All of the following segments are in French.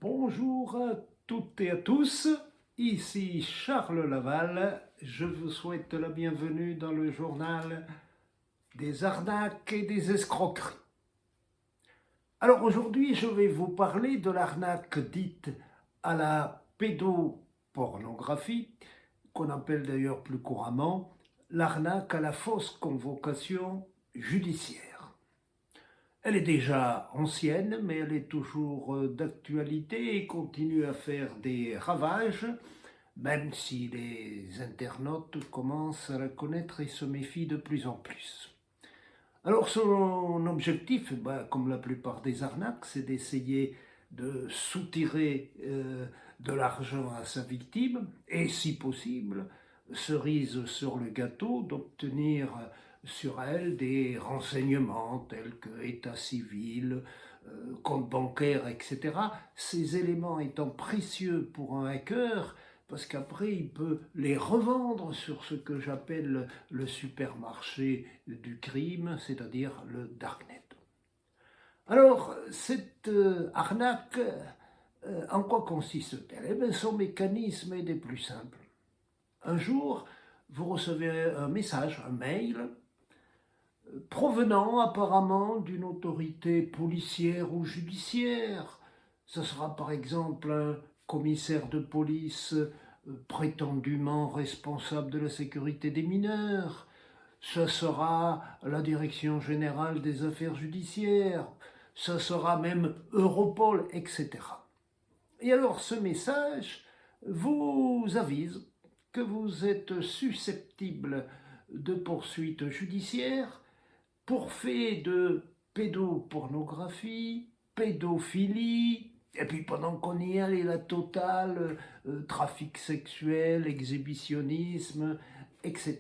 Bonjour à toutes et à tous, ici Charles Laval, je vous souhaite la bienvenue dans le journal des arnaques et des escroqueries. Alors aujourd'hui je vais vous parler de l'arnaque dite à la pédopornographie, qu'on appelle d'ailleurs plus couramment l'arnaque à la fausse convocation judiciaire. Elle est déjà ancienne, mais elle est toujours d'actualité et continue à faire des ravages, même si les internautes commencent à la connaître et se méfient de plus en plus. Alors son objectif, comme la plupart des arnaques, c'est d'essayer de soutirer de l'argent à sa victime et, si possible, cerise sur le gâteau, d'obtenir sur elle des renseignements tels que état civil, compte bancaire, etc. Ces éléments étant précieux pour un hacker, parce qu'après il peut les revendre sur ce que j'appelle le supermarché du crime, c'est-à-dire le darknet. Alors, cette arnaque, en quoi consiste-t-elle? Eh bien, son mécanisme est des plus simples. Un jour, vous recevez un message, un mail, provenant apparemment d'une autorité policière ou judiciaire. Ce sera par exemple un commissaire de police prétendument responsable de la sécurité des mineurs. Ce sera la Direction générale des affaires judiciaires. Ce sera même Europol, etc. Et alors ce message vous avise que vous êtes susceptible de poursuites judiciaires pour fait de pédopornographie, pédophilie, et puis pendant qu'on y est, la totale, trafic sexuel, exhibitionnisme, etc.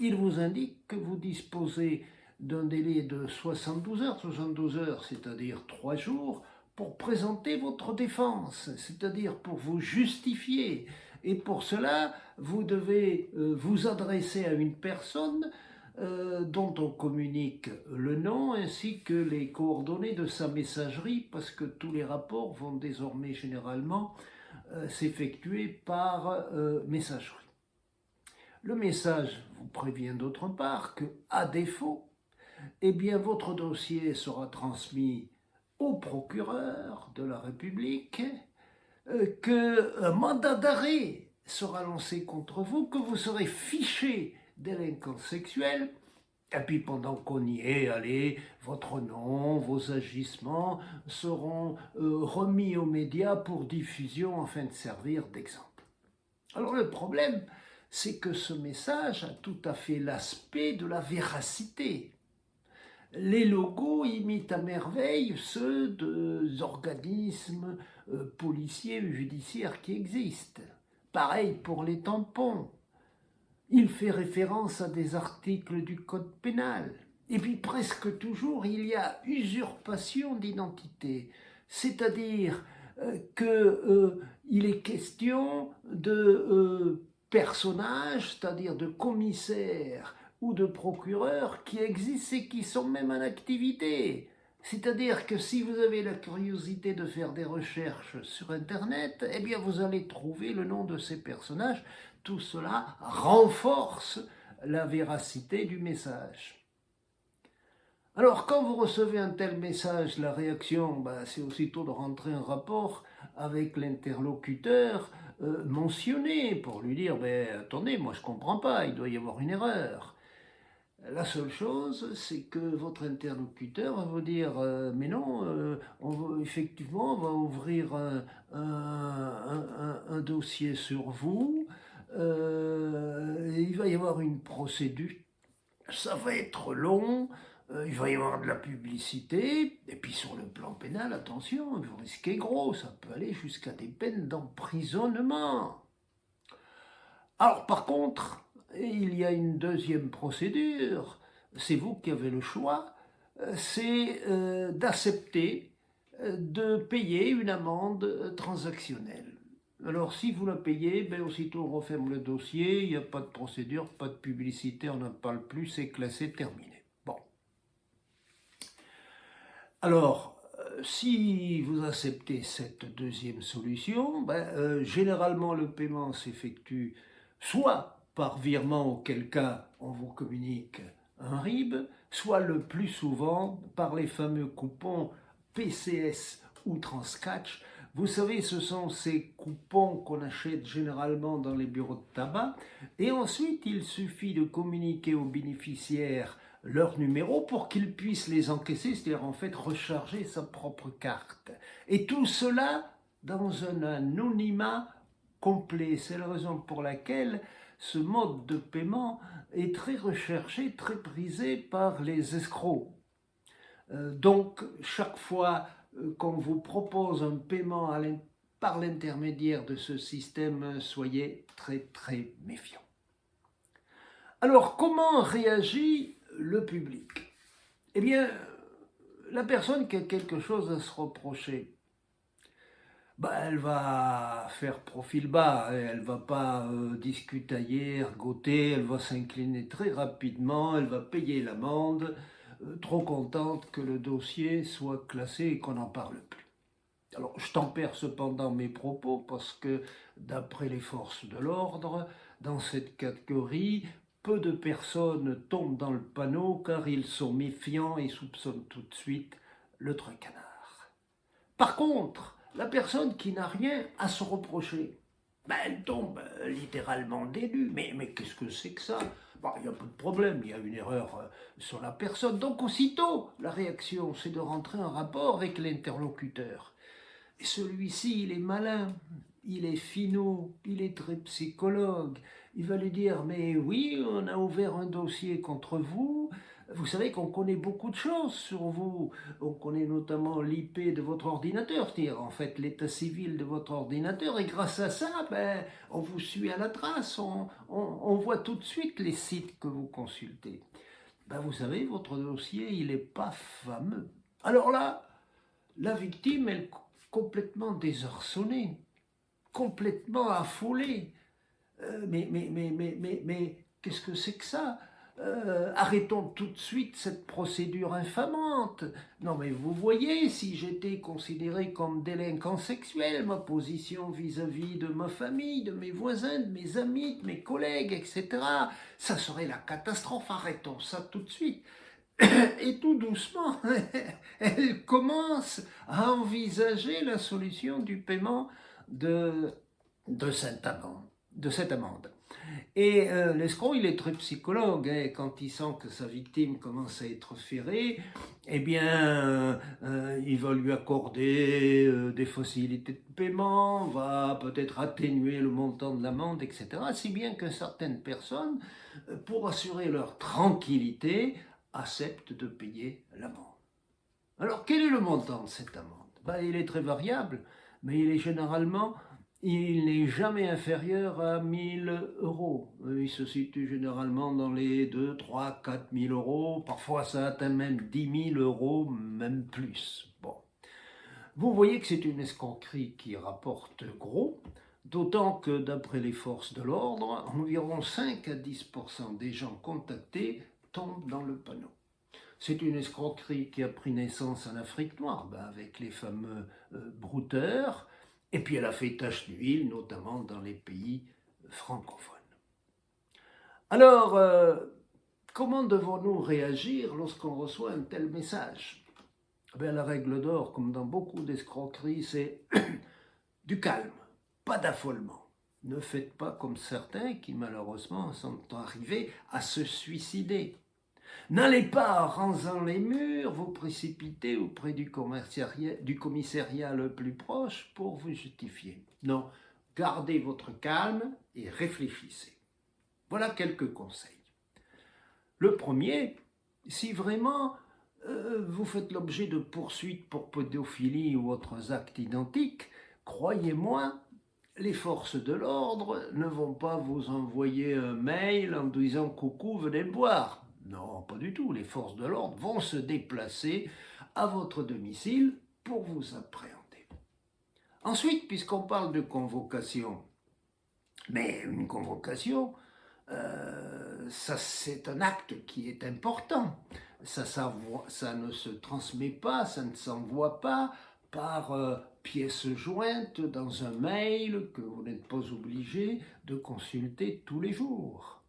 Il vous indique que vous disposez d'un délai de 72 heures, c'est-à-dire 3 jours, pour présenter votre défense, c'est-à-dire pour vous justifier. Et pour cela, vous devez vous adresser à une personne dont on communique le nom ainsi que les coordonnées de sa messagerie, parce que tous les rapports vont désormais généralement s'effectuer par messagerie. Le message vous prévient d'autre part que, à défaut, eh bien, votre dossier sera transmis au procureur de la République, qu'un mandat d'arrêt sera lancé contre vous, que vous serez fiché délinquant sexuel. Et puis pendant qu'on y est, allez, votre nom, vos agissements seront remis aux médias pour diffusion afin de servir d'exemple. Alors le problème, c'est que ce message a tout à fait l'aspect de la véracité. Les logos imitent à merveille ceux des organismes policiers ou judiciaires qui existent. Pareil pour les tampons. Il fait référence à des articles du Code pénal. Et puis presque toujours, il y a usurpation d'identité, c'est-à-dire qu'il est question de personnages, c'est-à-dire de commissaires ou de procureurs qui existent et qui sont même en activité. C'est-à-dire que si vous avez la curiosité de faire des recherches sur Internet, eh bien vous allez trouver le nom de ces personnages. Tout cela renforce la véracité du message. Alors quand vous recevez un tel message, la réaction, c'est aussitôt de rentrer en rapport avec l'interlocuteur mentionné pour lui dire attendez, moi je ne comprends pas, il doit y avoir une erreur. La seule chose, c'est que votre interlocuteur va vous dire mais non, effectivement, on va ouvrir un dossier sur vous, il va y avoir une procédure, ça va être long, il va y avoir de la publicité, et puis sur le plan pénal, attention, vous risquez gros, ça peut aller jusqu'à des peines d'emprisonnement. Alors par contre, il y a une deuxième procédure, c'est vous qui avez le choix, c'est d'accepter de payer une amende transactionnelle. Alors si vous la payez, aussitôt on referme le dossier, il n'y a pas de procédure, pas de publicité, on n'en parle plus, c'est classé, terminé. Bon. Alors, Si vous acceptez cette deuxième solution, généralement le paiement s'effectue soit par virement, auquel cas on vous communique un RIB, soit le plus souvent par les fameux coupons PCS ou Transcatch. Vous savez, ce sont ces coupons qu'on achète généralement dans les bureaux de tabac, et ensuite il suffit de communiquer aux bénéficiaires leur numéro pour qu'ils puissent les encaisser, c'est-à-dire en fait recharger sa propre carte. Et tout cela dans un anonymat complet. C'est la raison pour laquelle ce mode de paiement est très recherché, très prisé par les escrocs. Donc, chaque fois qu'on vous propose un paiement par l'intermédiaire de ce système, soyez très très méfiants. Alors, comment réagit le public? Eh bien, la personne qui a quelque chose à se reprocher, elle va faire profil bas, elle va pas discutailler, ergoter, elle va s'incliner très rapidement, elle va payer l'amende, trop contente que le dossier soit classé et qu'on n'en parle plus. Alors, je tempère cependant mes propos parce que, d'après les forces de l'ordre, dans cette catégorie, peu de personnes tombent dans le panneau car ils sont méfiants et soupçonnent tout de suite le traquenard. Par contre, la personne qui n'a rien à se reprocher, elle tombe littéralement des nues. Mais qu'est-ce que c'est que ça? Il n'y a pas de problème, il y a une erreur sur la personne. Donc aussitôt, la réaction, c'est de rentrer en rapport avec l'interlocuteur. Et celui-ci, il est malin, il est finaud, il est très psychologue. Il va lui dire, mais oui, on a ouvert un dossier contre vous. Vous savez qu'on connaît beaucoup de choses sur vous. On connaît notamment l'IP de votre ordinateur, c'est-à-dire en fait l'état civil de votre ordinateur. Et grâce à ça, on vous suit à la trace. On voit tout de suite les sites que vous consultez. Vous savez, votre dossier, il n'est pas fameux. Alors là, la victime, elle complètement désarçonnée, complètement affolée. Mais qu'est-ce que c'est que ça? Arrêtons tout de suite cette procédure infamante. Non mais vous voyez, si j'étais considéré comme délinquant sexuel, ma position vis-à-vis de ma famille, de mes voisins, de mes amis, de mes collègues, etc., ça serait la catastrophe. Arrêtons ça tout de suite. Et tout doucement, elle commence à envisager la solution du paiement de cette amende. Et l'escroc, il est très psychologue, hein, quand il sent que sa victime commence à être ferrée, eh bien, il va lui accorder des facilités de paiement, va peut-être atténuer le montant de l'amende, etc. Si bien que certaines personnes, pour assurer leur tranquillité, acceptent de payer l'amende. Alors, quel est le montant de cette amende? Il est très variable, mais il n'est jamais inférieur à 1000 euros. Il se situe généralement dans les 2, 3, 4 000 euros. Parfois, ça atteint même 10 000 euros, même plus. Bon. Vous voyez que c'est une escroquerie qui rapporte gros, d'autant que, d'après les forces de l'ordre, environ 5 à 10% des gens contactés tombent dans le panneau. C'est une escroquerie qui a pris naissance en Afrique noire, avec les fameux brouteurs, et puis elle a fait tache d'huile, notamment dans les pays francophones. Alors, comment devons-nous réagir lorsqu'on reçoit un tel message? La règle d'or, comme dans beaucoup d'escroqueries, c'est du calme, pas d'affolement. Ne faites pas comme certains qui malheureusement sont arrivés à se suicider. N'allez pas, en rasant les murs, vous précipiter auprès du commissariat le plus proche pour vous justifier. Non, gardez votre calme et réfléchissez. Voilà quelques conseils. Le premier, si vraiment vous faites l'objet de poursuites pour pédophilie ou autres actes identiques, croyez-moi, les forces de l'ordre ne vont pas vous envoyer un mail en disant « Coucou, venez le boire ». Non, pas du tout. Les forces de l'ordre vont se déplacer à votre domicile pour vous appréhender. Ensuite, puisqu'on parle de convocation, mais une convocation, ça c'est un acte qui est important. ça ne se transmet pas, ça ne s'envoie pas par pièce jointe dans un mail que vous n'êtes pas obligé de consulter tous les jours.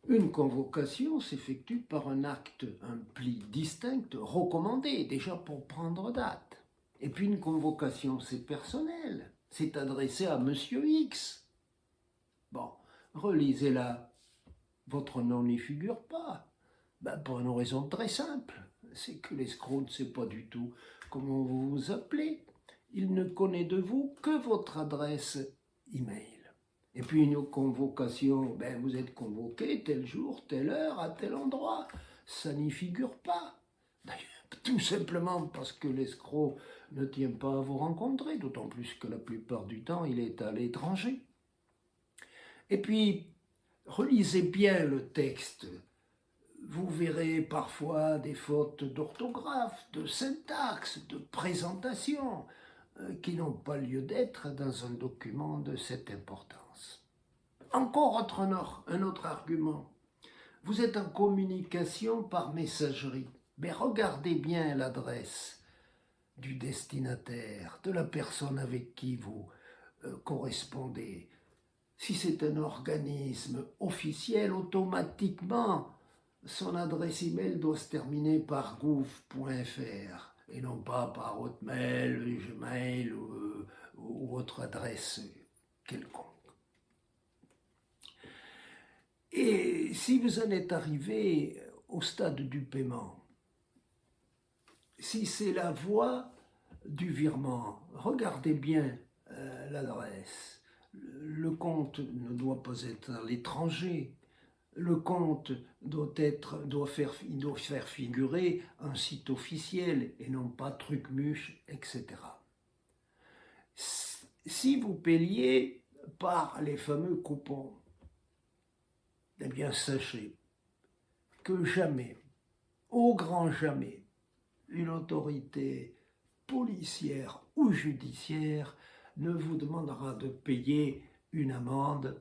Une convocation s'effectue par un acte, un pli distinct, recommandé, déjà pour prendre date. Et puis une convocation, c'est personnel, c'est adressé à Monsieur X. Bon, relisez-la, votre nom n'y figure pas. Pour une raison très simple, c'est que l'escroc ne sait pas du tout comment vous vous appelez. Il ne connaît de vous que votre adresse email. Et puis une convocation, vous êtes convoqué tel jour, telle heure, à tel endroit. Ça n'y figure pas. D'ailleurs, tout simplement parce que l'escroc ne tient pas à vous rencontrer, d'autant plus que la plupart du temps, il est à l'étranger. Et puis, relisez bien le texte. Vous verrez parfois des fautes d'orthographe, de syntaxe, de présentation, qui n'ont pas lieu d'être dans un document de cette importance. Encore un autre argument. Vous êtes en communication par messagerie, mais regardez bien l'adresse du destinataire, de la personne avec qui vous correspondez. Si c'est un organisme officiel, automatiquement, son adresse email doit se terminer par gouv.fr et non pas par Hotmail, Gmail ou autre adresse quelconque. Et si vous en êtes arrivé au stade du paiement, si c'est la voie du virement, regardez bien l'adresse. Le compte ne doit pas être à l'étranger. Le compte doit faire figurer un site officiel et non pas Trucmuche, etc. Si vous payez par les fameux coupons, eh bien sachez que jamais, au grand jamais, une autorité policière ou judiciaire ne vous demandera de payer une amende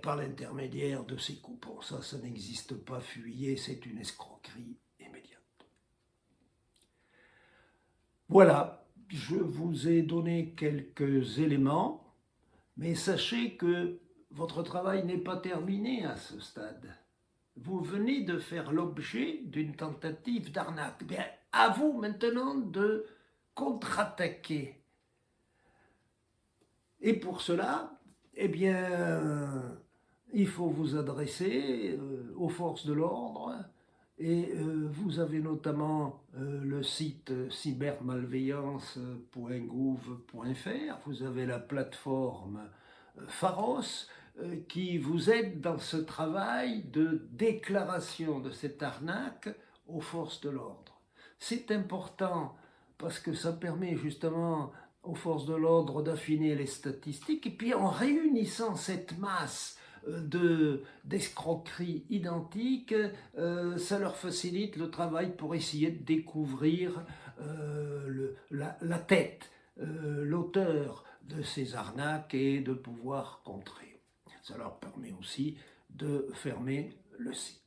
par l'intermédiaire de ces coupons. Ça n'existe pas, fuyez, c'est une escroquerie immédiate. Voilà, je vous ai donné quelques éléments, mais sachez que votre travail n'est pas terminé à ce stade. Vous venez de faire l'objet d'une tentative d'arnaque. Bien, à vous maintenant de contre-attaquer. Et pour cela, il faut vous adresser aux forces de l'ordre et vous avez notamment le site cybermalveillance.gouv.fr, vous avez la plateforme Pharos qui vous aide dans ce travail de déclaration de cette arnaque aux forces de l'ordre. C'est important parce que ça permet justement aux forces de l'ordre d'affiner les statistiques, et puis en réunissant cette masse d'escroqueries identiques, ça leur facilite le travail pour essayer de découvrir la tête, l'auteur de ces arnaques et de pouvoir contrer. Ça leur permet aussi de fermer le site.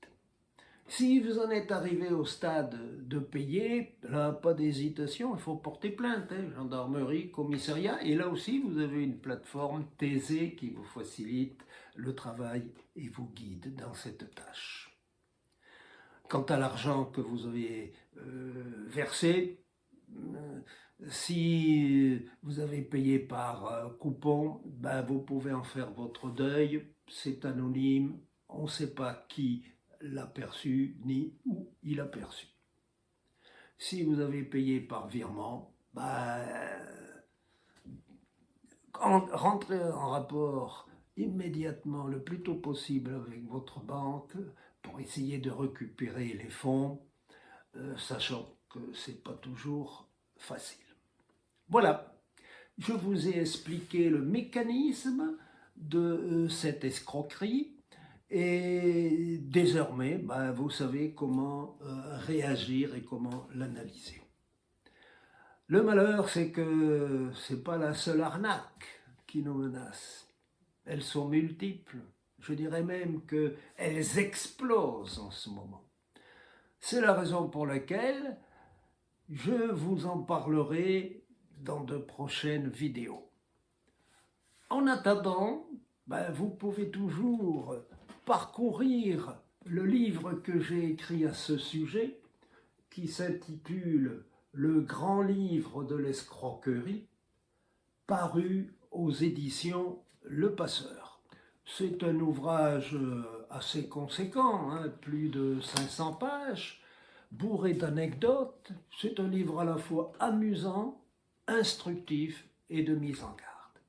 Si vous en êtes arrivé au stade de payer, là, pas d'hésitation, il faut porter plainte, gendarmerie, commissariat, et là aussi vous avez une plateforme Thésée qui vous facilite le travail et vous guide dans cette tâche. Quant à l'argent que vous avez versé, si vous avez payé par coupon, vous pouvez en faire votre deuil, c'est anonyme, on ne sait pas qui l'a perçu ni où il a perçu. Si vous avez payé par virement, rentrez en rapport immédiatement, le plus tôt possible avec votre banque pour essayer de récupérer les fonds, sachant que ce n'est pas toujours facile. Voilà, je vous ai expliqué le mécanisme de cette escroquerie. Et désormais, vous savez comment réagir et comment l'analyser. Le malheur, c'est que ce n'est pas la seule arnaque qui nous menace. Elles sont multiples. Je dirais même qu'elles explosent en ce moment. C'est la raison pour laquelle je vous en parlerai dans de prochaines vidéos. En attendant, vous pouvez toujours parcourir le livre que j'ai écrit à ce sujet, qui s'intitule « Le grand livre de l'escroquerie », paru aux éditions Le Passeur. C'est un ouvrage assez conséquent, plus de 500 pages, bourré d'anecdotes. C'est un livre à la fois amusant, instructif et de mise en garde.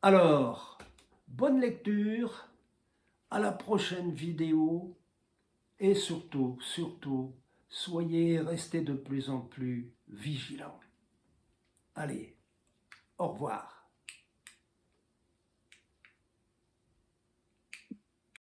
Alors, bonne lecture, à la prochaine vidéo et surtout, restez de plus en plus vigilants. Allez, au revoir.